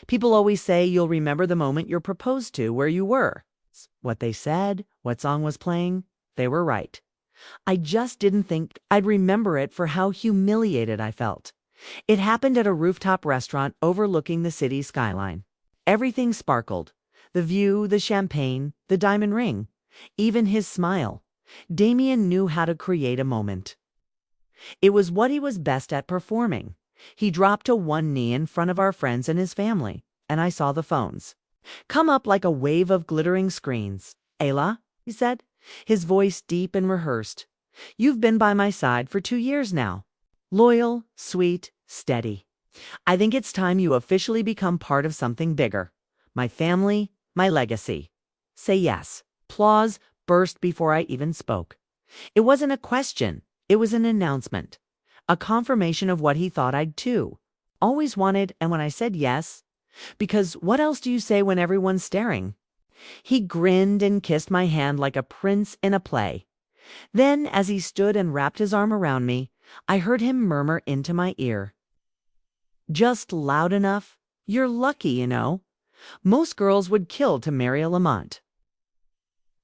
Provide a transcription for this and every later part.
People always say you'll remember the moment you're proposed to, where you were. What they said, what song was playing, they were right. I just didn't think I'd remember it for how humiliated I felt. It happened at a rooftop restaurant overlooking the city skyline. Everything sparkled. The view, the champagne, the diamond ring, even his smile. Damien knew how to create a moment. It was what he was best at performing. He dropped to one knee in front of our friends and his family, and I saw the phones come up like a wave of glittering screens. "Ayla," he said, his voice deep and rehearsed. "You've been by my side for 2 years now. Loyal, sweet, steady. I think it's time you officially become part of something bigger. My family, my legacy. Say yes." Applause burst before I even spoke. It wasn't a question. It was an announcement. A confirmation of what he thought I'd too always wanted, and when I said yes, because what else do you say when everyone's staring? He grinned and kissed my hand like a prince in a play. Then, as he stood and wrapped his arm around me, I heard him murmur into my ear. Just loud enough. "You're lucky, you know. Most girls would kill to marry a Lamont."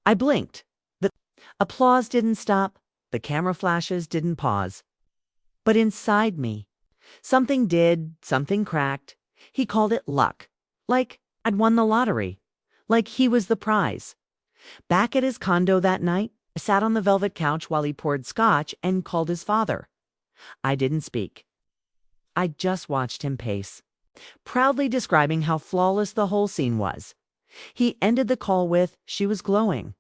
I blinked. The applause didn't stop. The camera flashes didn't pause. But inside me, something did, something cracked. He called it luck. Like I'd won the lottery. Like he was the prize. Back at his condo that night, I sat on the velvet couch while he poured scotch and called his father. I didn't speak. I just watched him pace, proudly describing how flawless the whole scene was. He ended the call with, "She was glowing."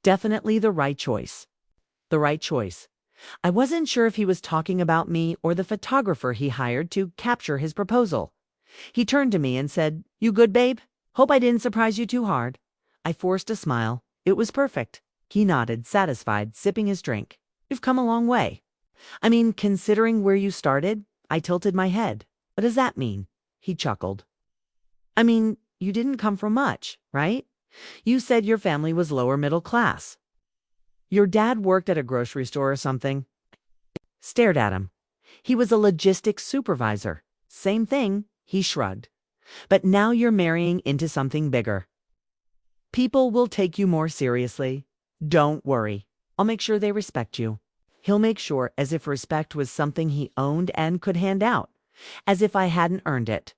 Definitely the right choice. The right choice. I wasn't sure if he was talking about me or the photographer he hired to capture his proposal. He turned to me and said, "You good, babe? Hope I didn't surprise you too hard." I forced a smile. It was perfect. He nodded, satisfied, sipping his drink. "You've come a long way." "I mean, considering where you started." I tilted my head. "What does that mean?" He chuckled. "I mean, you didn't come from much, right? You said your family was lower middle class. Your dad worked at a grocery store or something." Stared at him. "He was a logistics supervisor." "Same thing," he shrugged. "But now you're marrying into something bigger. People will take you more seriously. Don't worry. I'll make sure they respect you." He'll make sure, as if respect was something he owned and could hand out, as if I hadn't earned it.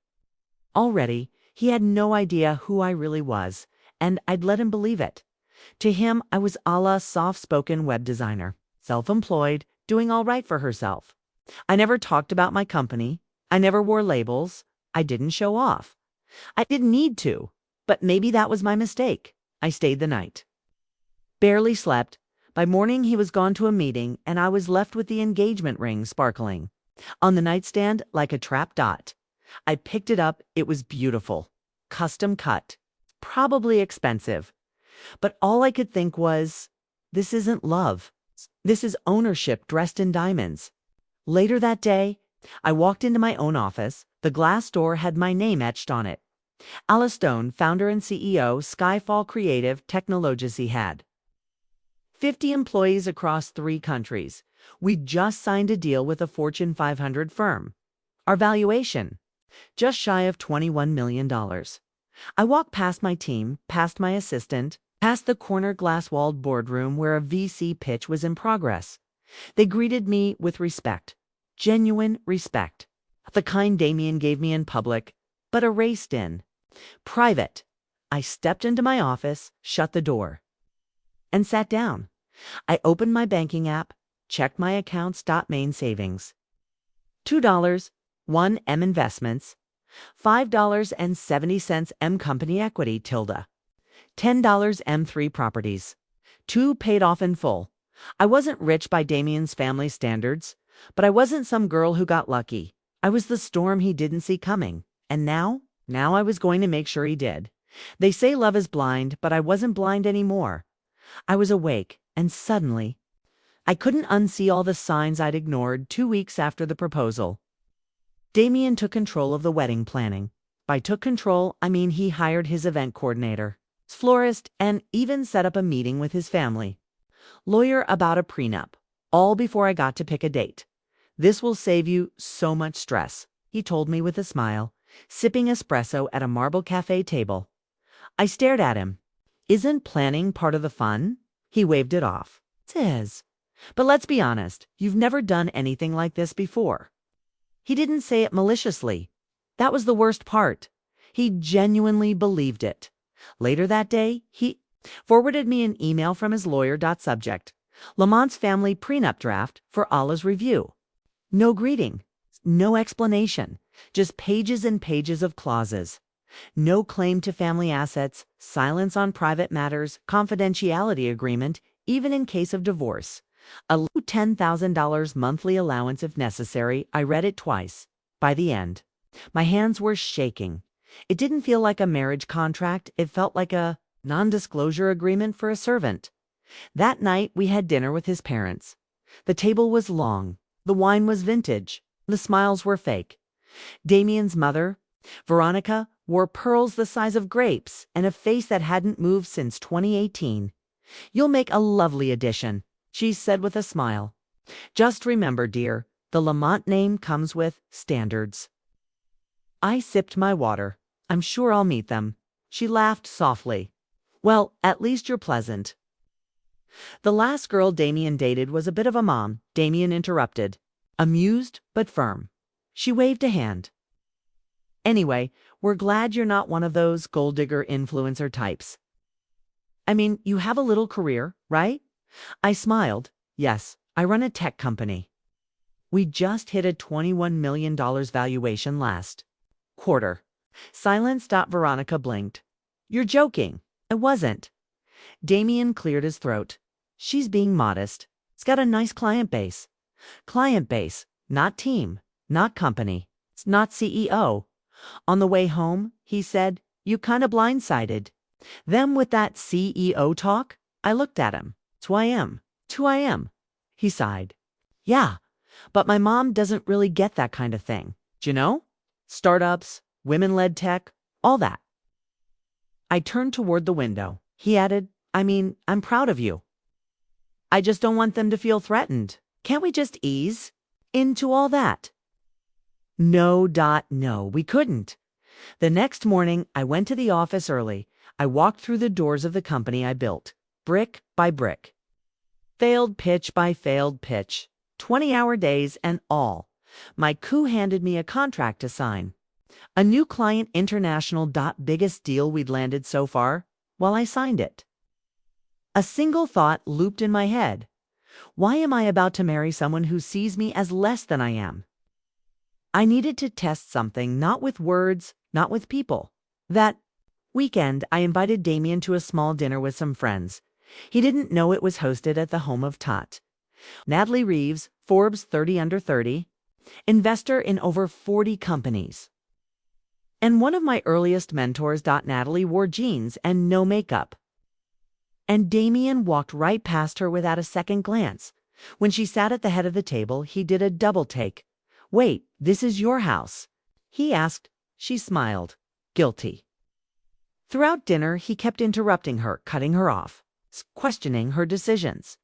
Already, he had no idea who I really was, and I'd let him believe it. To him, I was a la soft-spoken web designer, self-employed, doing all right for herself. I never talked about my company. I never wore labels. I didn't show off. I didn't need to, but maybe that was my mistake. I stayed the night. Barely slept. By morning, he was gone to a meeting, and I was left with the engagement ring sparkling on the nightstand like a trap dot. I picked it up. It was beautiful. Custom cut. Probably expensive. But all I could think was, this isn't love. This is ownership dressed in diamonds. Later that day, I walked into my own office. The glass door had my name etched on it. Alice Stone, founder and CEO, Skyfall Creative Technology had 50 employees across 3 countries. We just signed a deal with a Fortune 500 firm. Our valuation, just shy of $21 million. I walked past my team, past my assistant, past the corner glass-walled boardroom where a VC pitch was in progress. They greeted me with respect. Genuine respect. The kind Damien gave me in public, but erased in private. I stepped into my office, shut the door, and sat down. I opened my banking app, checked my accounts. Main savings. $2, 1 M investments, $5.70 M company equity, $10 M3 properties. 2 paid off in full. I wasn't rich by Damien's family standards, but I wasn't some girl who got lucky. I was the storm he didn't see coming. And now I was going to make sure he did. They say love is blind, but I wasn't blind anymore. I was awake, and suddenly, I couldn't unsee all the signs I'd ignored 2 weeks after the proposal. Damien took control of the wedding planning. By took control, I mean he hired his event coordinator, florist, and even set up a meeting with his family. Lawyer about a prenup, all before I got to pick a date. "This will save you so much stress," he told me with a smile. sipping espresso at a marble cafe table. I stared at him. Isn't planning part of the fun? He waved it off. It is. But let's be honest, you've never done anything like this before. He didn't say it maliciously. That was the worst part. He genuinely believed it. Later that day, he forwarded me an email from his lawyer. Subject: Lamont's family prenup draft for Allah's review. No greeting, no explanation, just pages and pages of clauses. No claim to family assets, silence on private matters, confidentiality agreement, even in case of divorce. A $10,000 monthly allowance if necessary. I read it twice. By the end, my hands were shaking. It didn't feel like a marriage contract. It felt like a non-disclosure agreement for a servant. That night, we had dinner with his parents. The table was long. The wine was vintage. The smiles were fake. Damien's mother, Veronica, wore pearls the size of grapes and a face that hadn't moved since 2018. "You'll make a lovely addition," she said with a smile. "Just remember, dear, the Lamont name comes with standards." I sipped my water. "I'm sure I'll meet them." She laughed softly. "Well, at least you're pleasant." "The last girl Damien dated was a bit of a mom," Damien interrupted, amused but firm. She waved a hand. "Anyway, we're glad you're not one of those gold digger influencer types. I mean, you have a little career, right?" I smiled. "Yes, I run a tech company. We just hit a $21 million valuation last quarter." Silence. Veronica blinked. "You're joking." I wasn't. Damien cleared his throat. "She's being modest. It's got a nice client base." Client base, not team, not company. It's not CEO. On the way home, he said, "You kind of blindsided them with that CEO talk." I looked at him. "It's who I am. It's who I am." He sighed. "Yeah, but my mom doesn't really get that kind of thing. Do you know? Startups, women-led tech, all that." I turned toward the window. He added, "I mean, I'm proud of you. I just don't want them to feel threatened. Can't we just ease into all that?" No. No, we couldn't. The next morning, I went to the office early. I walked through the doors of the company I built, brick by brick. Failed pitch by failed pitch. 20-hour days and all. My crew handed me a contract to sign. A new client, international. Biggest deal we'd landed so far. While I signed it, a single thought looped in my head. Why am I about to marry someone who sees me as less than I am? I needed to test something, not with words, not with people. That weekend, I invited Damien to a small dinner with some friends. He didn't know it was hosted at the home of Tot. Natalie Reeves, Forbes 30 under 30, investor in over 40 companies. And one of my earliest mentors. Natalie wore jeans and no makeup. And Damien walked right past her without a second glance. When she sat at the head of the table, he did a double take. "Wait, this is your house?" he asked. She smiled. Guilty. Throughout dinner, he kept interrupting her, cutting her off, questioning her decisions.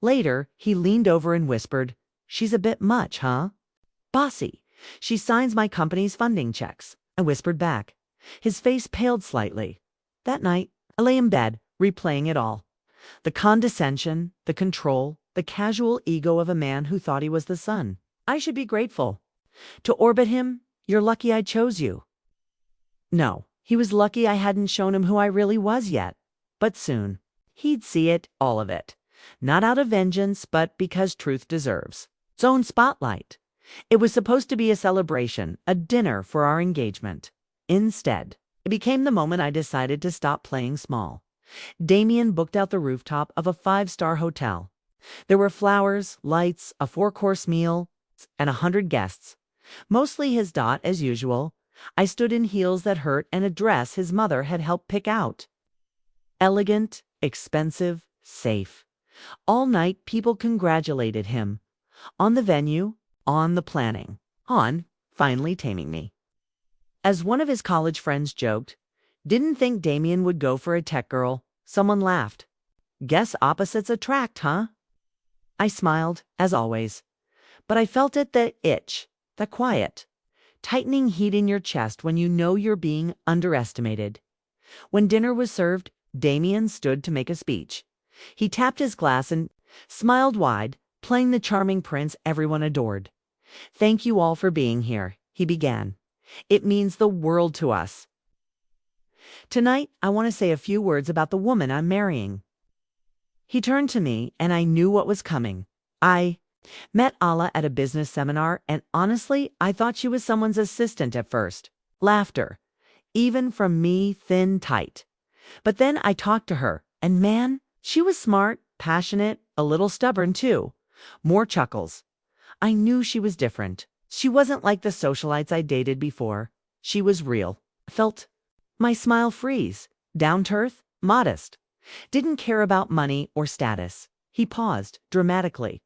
Later, he leaned over and whispered, "She's a bit much, huh? Bossy. She signs my company's funding checks." I whispered back. His face paled slightly. That night, I lay in bed, replaying it all. The condescension, the control, the casual ego of a man who thought he was the sun. I should be grateful. To orbit him, you're lucky I chose you. No, he was lucky I hadn't shown him who I really was yet. But soon, he'd see it, all of it. Not out of vengeance, but because truth deserves its own spotlight. It was supposed to be a celebration, a dinner for our engagement. Instead, it became the moment I decided to stop playing small. Damien booked out the rooftop of a 5-star hotel. There were flowers, lights, a 4-course meal, and 100 guests. Mostly his. As usual, I stood in heels that hurt and a dress his mother had helped pick out. Elegant, expensive, safe. All night, people congratulated him. On the venue, on the planning, on finally taming me. As one of his college friends joked, "Didn't think Damien would go for a tech girl." Someone laughed. "Guess opposites attract, huh?" I smiled, as always. But I felt it, the itch, the quiet. tightening heat in your chest when you know you're being underestimated. When dinner was served, Damien stood to make a speech. He tapped his glass and smiled wide, playing the charming prince everyone adored. "Thank you all for being here," he began. "It means the world to us. Tonight, I want to say a few words about the woman I'm marrying." He turned to me, and I knew what was coming. I met Ala at a business seminar, and honestly, I thought she was someone's assistant at first. Laughter, even from me, thin tight. But then I talked to her, and man, she was smart, passionate, a little stubborn too. More chuckles. I knew she was different. She wasn't like the socialites I dated before. She was real. Felt my smile freeze. Down to earth, modest. Didn't care about money or status. He paused, dramatically.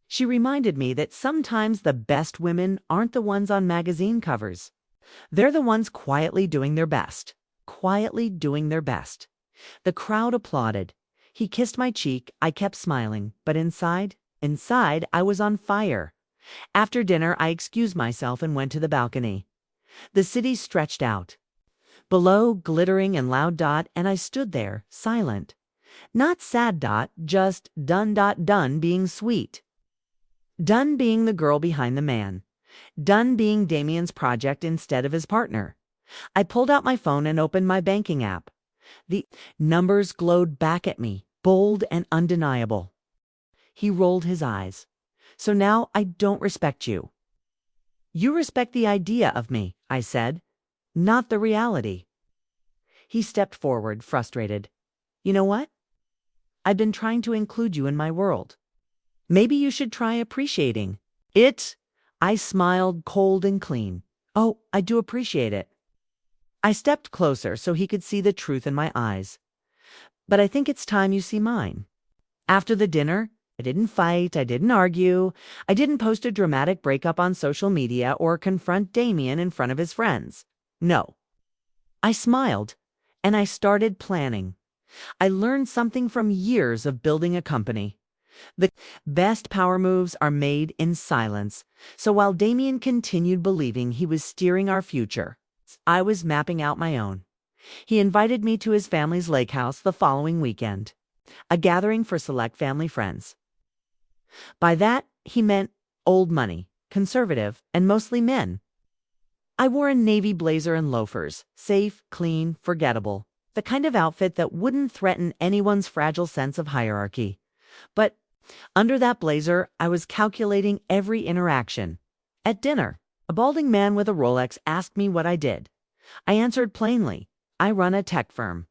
She reminded me that sometimes the best women aren't the ones on magazine covers. They're the ones quietly doing their best. Quietly doing their best. The crowd applauded. He kissed my cheek. I kept smiling, but inside, I was on fire. After dinner, I excused myself and went to the balcony. The city stretched out. Below, glittering and loud, and I stood there, silent. Not sad, just done being sweet. Done being the girl behind the man. Done being Damien's project instead of his partner. I pulled out my phone and opened my banking app. The numbers glowed back at me, bold and undeniable. He rolled his eyes. "So now I don't respect you." "You respect the idea of me," I said, "not the reality." He stepped forward, frustrated. "You know what? I've been trying to include you in my world. Maybe you should try appreciating it." I smiled, cold and clean. "Oh, I do appreciate it." I stepped closer so he could see the truth in my eyes. "But I think it's time you see mine." After the dinner, I didn't fight, I didn't argue, I didn't post a dramatic breakup on social media or confront Damien in front of his friends. No. I smiled, and I started planning. I learned something from years of building a company. The best power moves are made in silence. So while Damien continued believing he was steering our future, I was mapping out my own. He invited me to his family's lake house the following weekend, a gathering for select family friends. By that, he meant old money, conservative, and mostly men. I wore a navy blazer and loafers, safe, clean, forgettable, the kind of outfit that wouldn't threaten anyone's fragile sense of hierarchy. But under that blazer, I was calculating every interaction. At dinner, a balding man with a Rolex asked me what I did. I answered plainly, "I run a tech firm."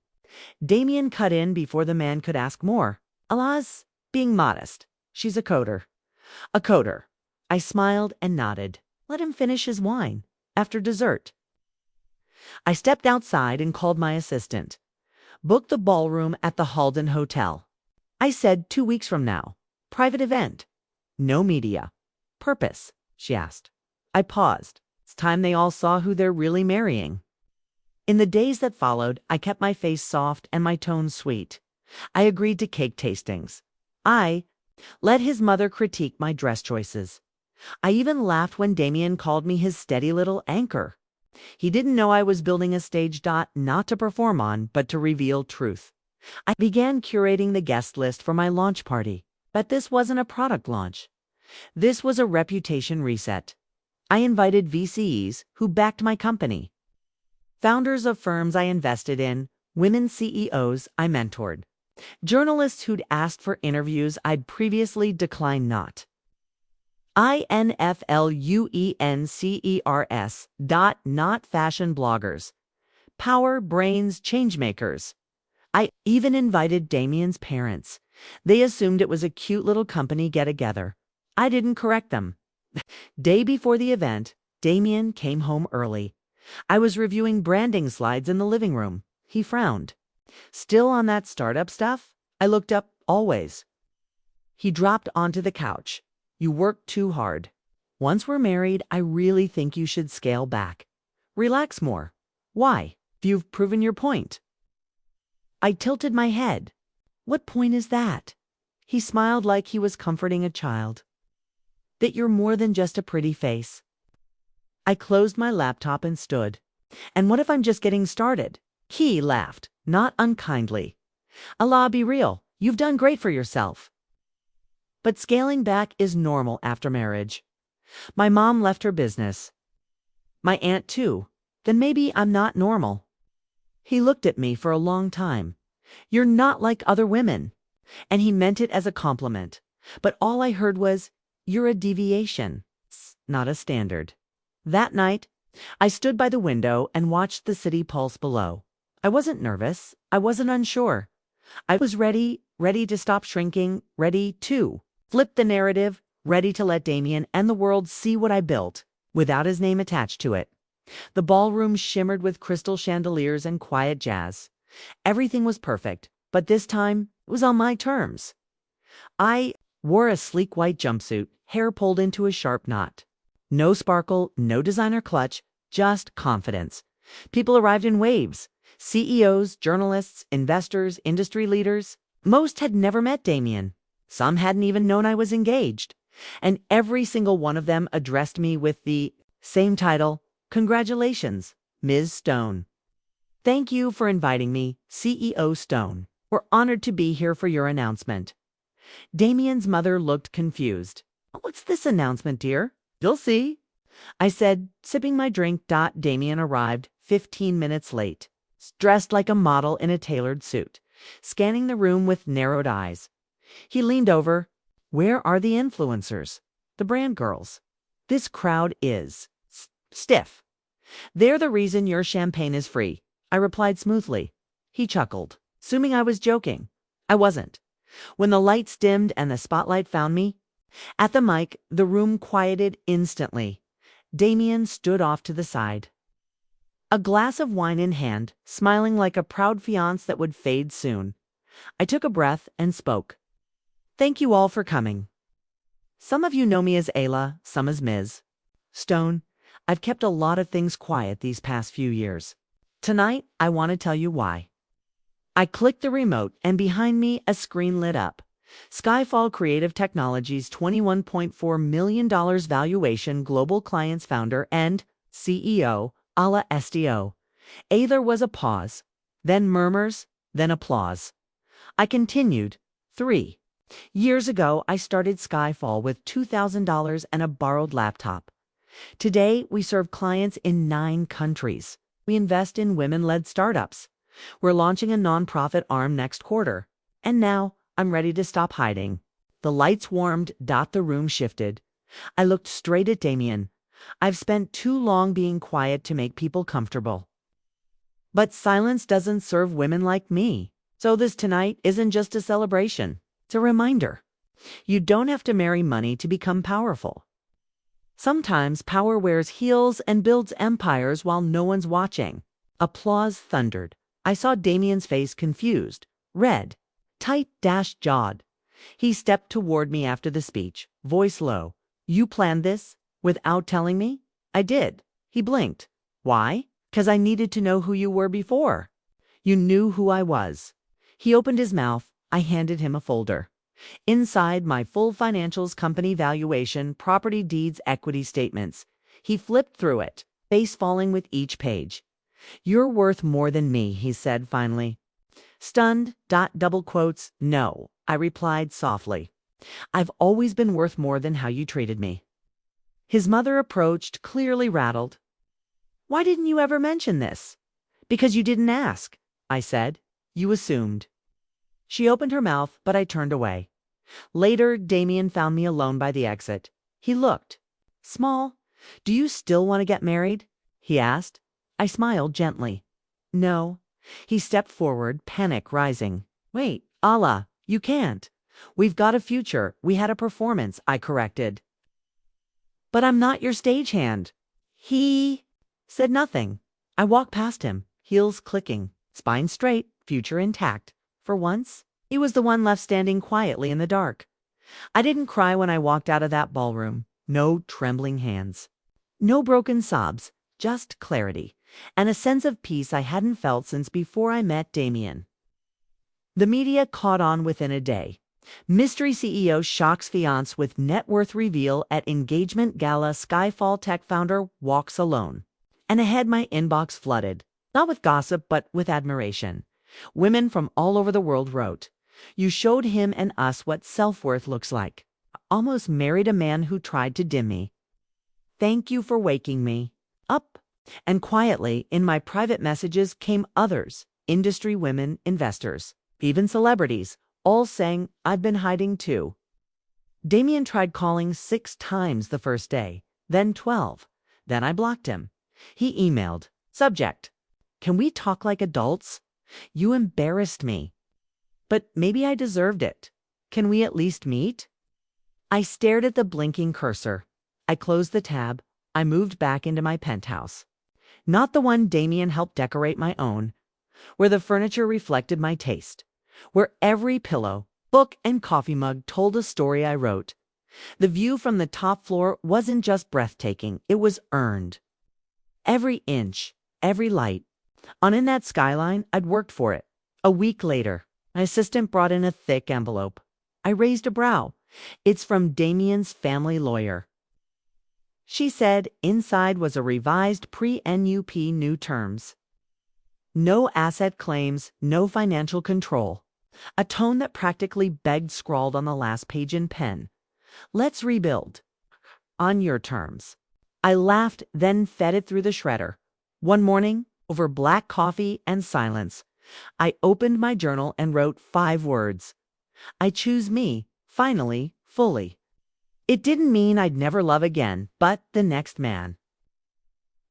Damien cut in before the man could ask more. "Allah's being modest. She's a coder." "A coder." I smiled and nodded. Let him finish his wine. After dessert. I stepped outside and called my assistant. "Book the ballroom at the Halden Hotel." I said 2 weeks from now. Private event. No media. "Purpose?" she asked. I paused. It's time they all saw who they're really marrying. In the days that followed, I kept my face soft and my tone sweet. I agreed to cake tastings. I let his mother critique my dress choices. I even laughed when Damien called me his steady little anchor. He didn't know I was building a stage not to perform on, but to reveal truth. I began curating the guest list for my launch party, but this wasn't a product launch. This was a reputation reset. I invited VCs who backed my company, founders of firms I invested in, women CEOs I mentored, journalists who'd asked for interviews I'd previously declined not. INFLUENCERS. Not fashion bloggers. Power, brains, changemakers. I even invited Damien's parents. They assumed it was a cute little company get-together. I didn't correct them. Day before the event, Damien came home early. I was reviewing branding slides in the living room. He frowned. "Still on that startup stuff?" I looked up, always. He dropped onto the couch. "You work too hard. Once we're married, I really think you should scale back. Relax more." "Why? You've proven your point." I tilted my head. "What point is that?" He smiled like he was comforting a child. "That you're more than just a pretty face. I closed my laptop and stood. And what if I'm just getting started? He laughed, not unkindly. Allah, be real. You've done great for yourself. But scaling back is normal after marriage. My mom left her business. My aunt too. Then maybe I'm not normal. He looked at me for a long time. You're not like other women. And he meant it as a compliment. But all I heard was, you're a deviation, not a standard. That night, I stood by the window and watched the city pulse below. I wasn't nervous. I wasn't unsure. I was ready to stop shrinking, ready to flip the narrative, ready to let Damien and the world see what I built, without his name attached to it. The ballroom shimmered with crystal chandeliers and quiet jazz. Everything was perfect, but this time it was on my terms. I wore a sleek white jumpsuit, hair pulled into a sharp knot. No sparkle, no designer clutch, just confidence. People arrived in waves. CEOs, journalists, investors, industry leaders. Most had never met Damien. Some hadn't even known I was engaged. And every single one of them addressed me with the same title, "Congratulations, Ms. Stone." "Thank you for inviting me, CEO Stone. We're honored to be here for your announcement." Damien's mother looked confused. "What's this announcement, dear?" "You'll see," I said, sipping my drink. Damien arrived 15 minutes late, dressed like a model in a tailored suit, scanning the room with narrowed eyes. He leaned over. "Where are the influencers? The brand girls? This crowd is stiff. They're the reason your champagne is free," I replied smoothly. He chuckled, assuming I was joking. I wasn't. When the lights dimmed and the spotlight found me, at the mic, the room quieted instantly. Damien stood off to the side, a glass of wine in hand, smiling like a proud fiancé that would fade soon. I took a breath and spoke. "Thank you all for coming. Some of you know me as Ayla, some as Ms. Stone. I've kept a lot of things quiet these past few years. Tonight, I want to tell you why." I clicked the remote, and behind me, a screen lit up. Skyfall Creative Technologies' $21.4 million valuation, global clients founder and CEO, Ala SDO. There was a pause, then murmurs, then applause. I continued. 3 years ago, I started Skyfall with $2,000 and a borrowed laptop. Today, we serve clients in 9 countries. We invest in women-led startups. We're launching a nonprofit arm next quarter. And now, I'm ready to stop hiding. The lights warmed. The room shifted. I looked straight at Damien. I've spent too long being quiet to make people comfortable. But silence doesn't serve women like me. So this tonight isn't just a celebration. It's a reminder. You don't have to marry money to become powerful. Sometimes power wears heels and builds empires while no one's watching. Applause thundered. I saw Damien's face, confused, red, tight-jawed. He stepped toward me after the speech, voice low. "You planned this? Without telling me?" "I did." He blinked. "Why?" "'Cause I needed to know who you were before." "You knew who I was." He opened his mouth. I handed him a folder. Inside, my full financials, company valuation, property deeds, equity statements. He flipped through it, face falling with each page. "You're worth more than me," he said finally. Stunned, double quotes, "No," I replied softly. "I've always been worth more than how you treated me." His mother approached, clearly rattled. "Why didn't you ever mention this?" "Because you didn't ask," I said. "You assumed." She opened her mouth, but I turned away. Later, Damien found me alone by the exit. He looked small. "Do you still want to get married?" he asked. I smiled gently. "No." He stepped forward, panic rising. "Wait, Allah, you can't. We've got a future. We had a performance," I corrected. "But I'm not your stagehand." He said nothing. I walked past him, heels clicking, spine straight, future intact. For once, he was the one left standing quietly in the dark. I didn't cry when I walked out of that ballroom. No trembling hands. No broken sobs. Just clarity. And a sense of peace I hadn't felt since before I met Damien. The media caught on within a day. Mystery CEO shocks fiancé with net worth reveal at engagement gala. Skyfall tech founder walks alone. And ahead my inbox flooded, not with gossip, but with admiration. Women from all over the world wrote, "You showed him and us what self-worth looks like. Almost married a man who tried to dim me. Thank you for waking me up." And quietly, in my private messages came others, industry women, investors, even celebrities, all saying, "I've been hiding too." Damien tried calling 6 times the first day, then 12. Then I blocked him. He emailed, subject, "Can we talk like adults? You embarrassed me." But maybe I deserved it. Can we at least meet? I stared at the blinking cursor. I closed the tab. I moved back into my penthouse. Not the one Damien helped decorate, my own, where the furniture reflected my taste, where every pillow, book, and coffee mug told a story I wrote. The view from the top floor wasn't just breathtaking, it was earned. Every inch, every light. In that skyline, I'd worked for it. A week later, my assistant brought in a thick envelope. I raised a brow. "It's from Damien's family lawyer." She said inside was a revised pre-NUP new terms. No asset claims, no financial control. A tone that practically begged scrawled on the last page in pen. "Let's rebuild. On your terms." I laughed, then fed it through the shredder. One morning, over black coffee and silence, I opened my journal and wrote 5 words. "I choose me, finally, fully." It didn't mean I'd never love again, but the next man.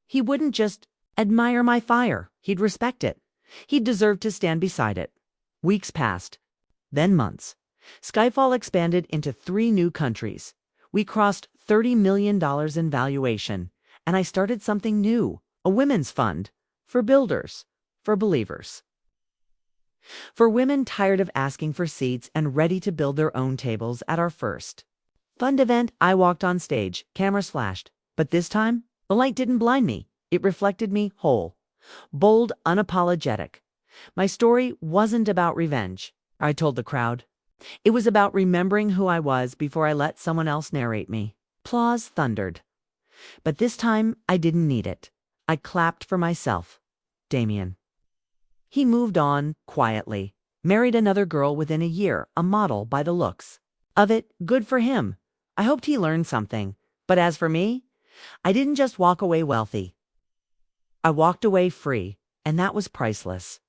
He wouldn't just admire my fire, he'd respect it. He'd deserve to stand beside it. Weeks passed, then months. Skyfall expanded into 3 new countries. We crossed $30 million in valuation, and I started something new, a women's fund, for builders, for believers. For women tired of asking for seats and ready to build their own tables. At our first fund event, I walked on stage, cameras flashed, but this time, the light didn't blind me. It reflected me whole, bold, unapologetic. My story wasn't about revenge, I told the crowd. It was about remembering who I was before I let someone else narrate me. Applause thundered. But this time, I didn't need it. I clapped for myself. Damien. He moved on, quietly. Married another girl within a year, a model by the looks of it. Good for him. I hoped he learned something. But as for me, I didn't just walk away wealthy. I walked away free, and that was priceless.